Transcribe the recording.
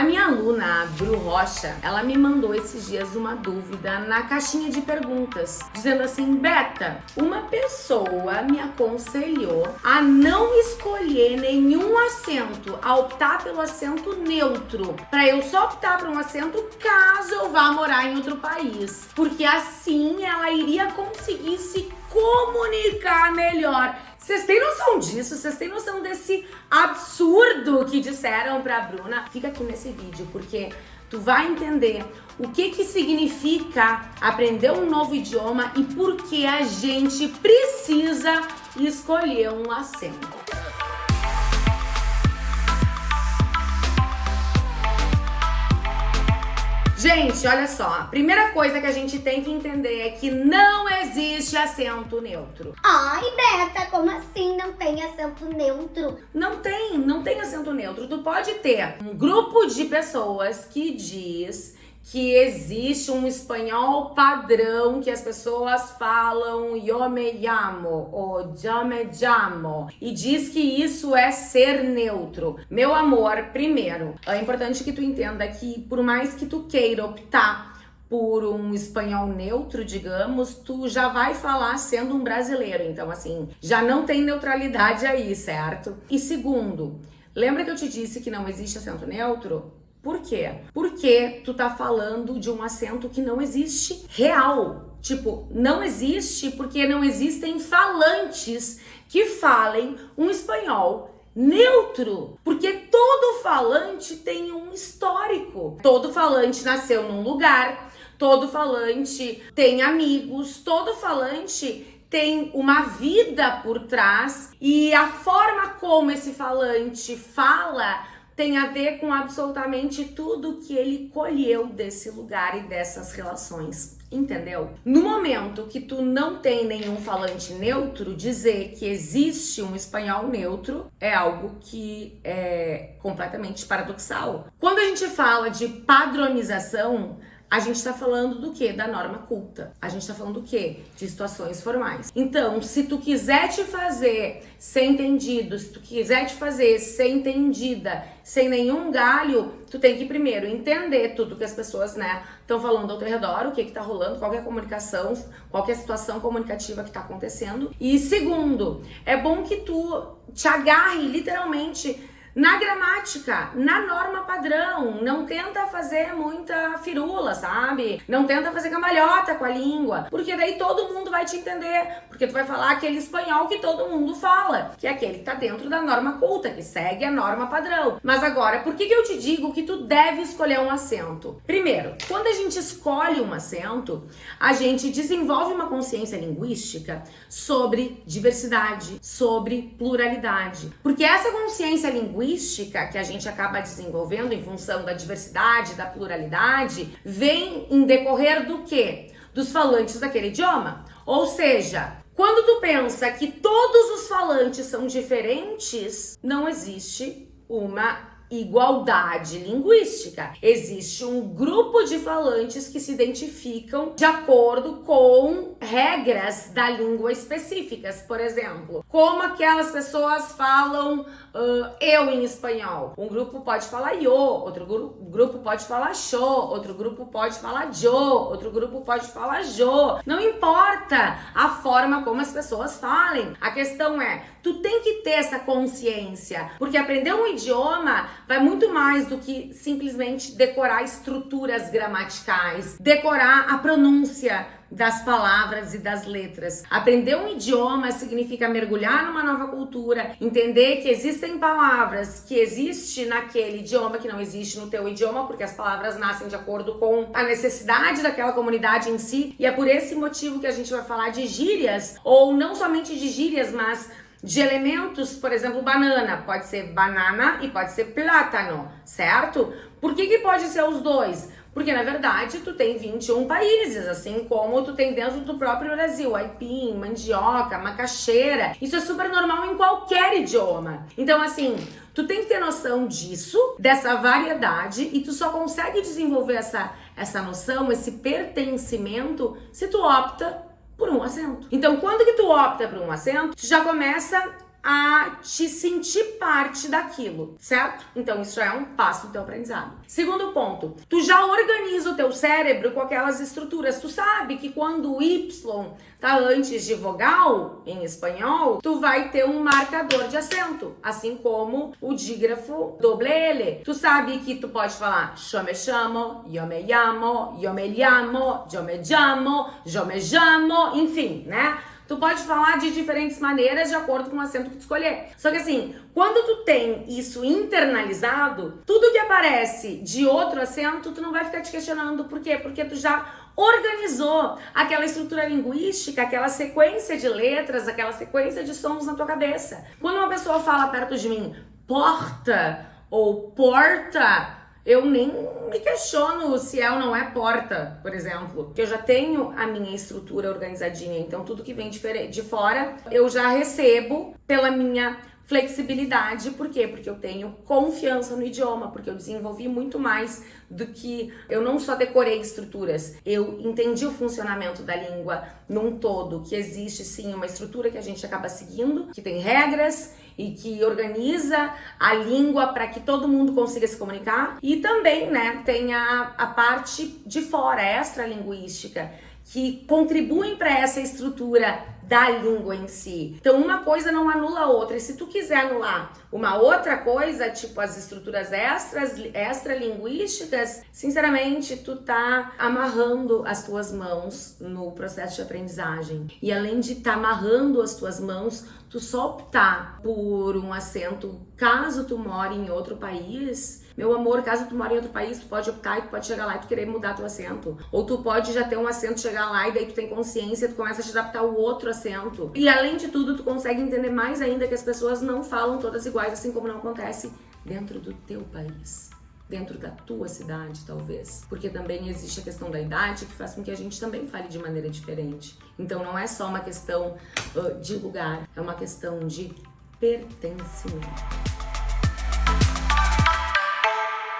A minha aluna, a Bru Rocha, ela me mandou esses dias uma dúvida na caixinha de perguntas, dizendo assim: Beta, uma pessoa me aconselhou a não escolher nenhum acento, a optar pelo acento neutro, para eu só optar por um acento caso eu vá morar em outro país, porque assim ela iria conseguir se comunicar melhor. Vocês têm noção disso? Vocês têm noção desse absurdo que disseram pra Bruna? Fica aqui nesse vídeo, porque tu vai entender o que significa aprender um novo idioma e por que a gente precisa escolher um acento. Gente, olha só, a primeira coisa que a gente tem que entender é que não existe acento neutro. Ai, Beta, como assim não tem acento neutro? Não tem acento neutro. Tu pode ter um grupo de pessoas que diz que existe um espanhol padrão que as pessoas falam yo me llamo ou yo me llamo e diz que isso é ser neutro. Meu amor, primeiro, é importante que tu entenda que por mais que tu queira optar por um espanhol neutro, digamos, tu já vai falar sendo um brasileiro. Então, assim, já não tem neutralidade aí, certo? E segundo, lembra que eu te disse que não existe acento neutro? Por quê? Porque tu tá falando de um acento que não existe real. Tipo, não existe porque não existem falantes que falem um espanhol neutro. Porque todo falante tem um histórico. Todo falante nasceu num lugar, todo falante tem amigos, todo falante tem uma vida por trás e a forma como esse falante fala tem a ver com absolutamente tudo que ele colheu desse lugar e dessas relações, entendeu? No momento que tu não tem nenhum falante neutro, dizer que existe um espanhol neutro é algo que é completamente paradoxal. Quando a gente fala de padronização, a gente tá falando do quê? Da norma culta. A gente tá falando do quê? De situações formais. Então, se tu quiser te fazer ser entendido, se tu quiser te fazer ser entendida, sem nenhum galho, tu tem que primeiro entender tudo que as pessoas, né, estão falando ao teu redor, o que tá rolando, qual que é a comunicação, qual que é a situação comunicativa que tá acontecendo. E segundo, é bom que tu te agarre literalmente na gramática, na norma padrão. Não tenta fazer muita firula, sabe? Não tenta fazer cambalhota com a língua, porque daí todo mundo vai te entender, porque tu vai falar aquele espanhol que todo mundo fala, que é aquele que tá dentro da norma culta, que segue a norma padrão. Mas agora, por que eu te digo que tu deve escolher um acento? Primeiro, quando a gente escolhe um acento, a gente desenvolve uma consciência linguística sobre diversidade, sobre pluralidade, porque essa consciência linguística que a gente acaba desenvolvendo em função da diversidade, da pluralidade, vem em decorrer do quê? Dos falantes daquele idioma. Ou seja, quando tu pensa que todos os falantes são diferentes, não existe uma igualdade linguística. Existe um grupo de falantes que se identificam de acordo com regras da língua específicas. Por exemplo, como aquelas pessoas falam eu em espanhol. Um grupo pode falar yo, outro grupo pode falar xô, outro grupo pode falar jo, outro grupo pode falar jo. Não importa a forma como as pessoas falem. A questão é, tu tem que ter essa consciência, porque aprender um idioma vai muito mais do que simplesmente decorar estruturas gramaticais, decorar a pronúncia das palavras e das letras. Aprender um idioma significa mergulhar numa nova cultura, entender que existem palavras que existem naquele idioma que não existe no teu idioma, porque as palavras nascem de acordo com a necessidade daquela comunidade em si, e é por esse motivo que a gente vai falar de gírias, ou não somente de gírias, mas de elementos. Por exemplo, banana, pode ser banana e pode ser plátano, certo? Por que pode ser os dois? Porque, na verdade, tu tem 21 países, assim como tu tem dentro do próprio Brasil, aipim, mandioca, macaxeira. Isso é super normal em qualquer idioma. Então, assim, tu tem que ter noção disso, dessa variedade, e tu só consegue desenvolver essa noção, esse pertencimento, se tu opta por um acento. Então, quando que tu opta por um acento, tu já começa a te sentir parte daquilo, certo? Então isso já é um passo do teu aprendizado. Segundo ponto, tu já organiza o teu cérebro com aquelas estruturas. Tu sabe que quando o Y tá antes de vogal, em espanhol, tu vai ter um marcador de acento, assim como o dígrafo doble L. Tu sabe que tu pode falar yo me chamo, yo me llamo, yo me llamo, yo me llamo, yo me llamo, enfim, né? Tu pode falar de diferentes maneiras de acordo com o acento que tu escolher. Só que assim, quando tu tem isso internalizado, tudo que aparece de outro acento, tu não vai ficar te questionando. Por quê? Porque tu já organizou aquela estrutura linguística, aquela sequência de letras, aquela sequência de sons na tua cabeça. Quando uma pessoa fala perto de mim, porta ou porta, eu nem me questiono se é ou não é porta, por exemplo, porque eu já tenho a minha estrutura organizadinha, então tudo que vem de fora eu já recebo pela minha flexibilidade. Por quê? Porque eu tenho confiança no idioma, porque eu desenvolvi muito mais do que... Eu não só decorei estruturas, eu entendi o funcionamento da língua num todo, que existe sim uma estrutura que a gente acaba seguindo, que tem regras e que organiza a língua para que todo mundo consiga se comunicar. E também, né, tem a parte de fora, extralinguística, que contribuem para essa estrutura da língua em si. Então uma coisa não anula a outra, e se tu quiser anular uma outra coisa, tipo as estruturas extralinguísticas, sinceramente tu tá amarrando as tuas mãos no processo de aprendizagem. E além de tá amarrando as tuas mãos, tu só optar por um acento, caso tu more em outro país, meu amor, caso tu more em outro país, tu pode optar e tu pode chegar lá e tu querer mudar teu acento. Ou tu pode já ter um acento, chegar lá e daí tu tem consciência, tu começa a te adaptar ao outro acento. E além de tudo, tu consegue entender mais ainda que as pessoas não falam todas iguais, assim como não acontece dentro do teu país. Dentro da tua cidade, talvez. Porque também existe a questão da idade, que faz com que a gente também fale de maneira diferente. Então não é só uma questão de lugar, é uma questão de pertencimento.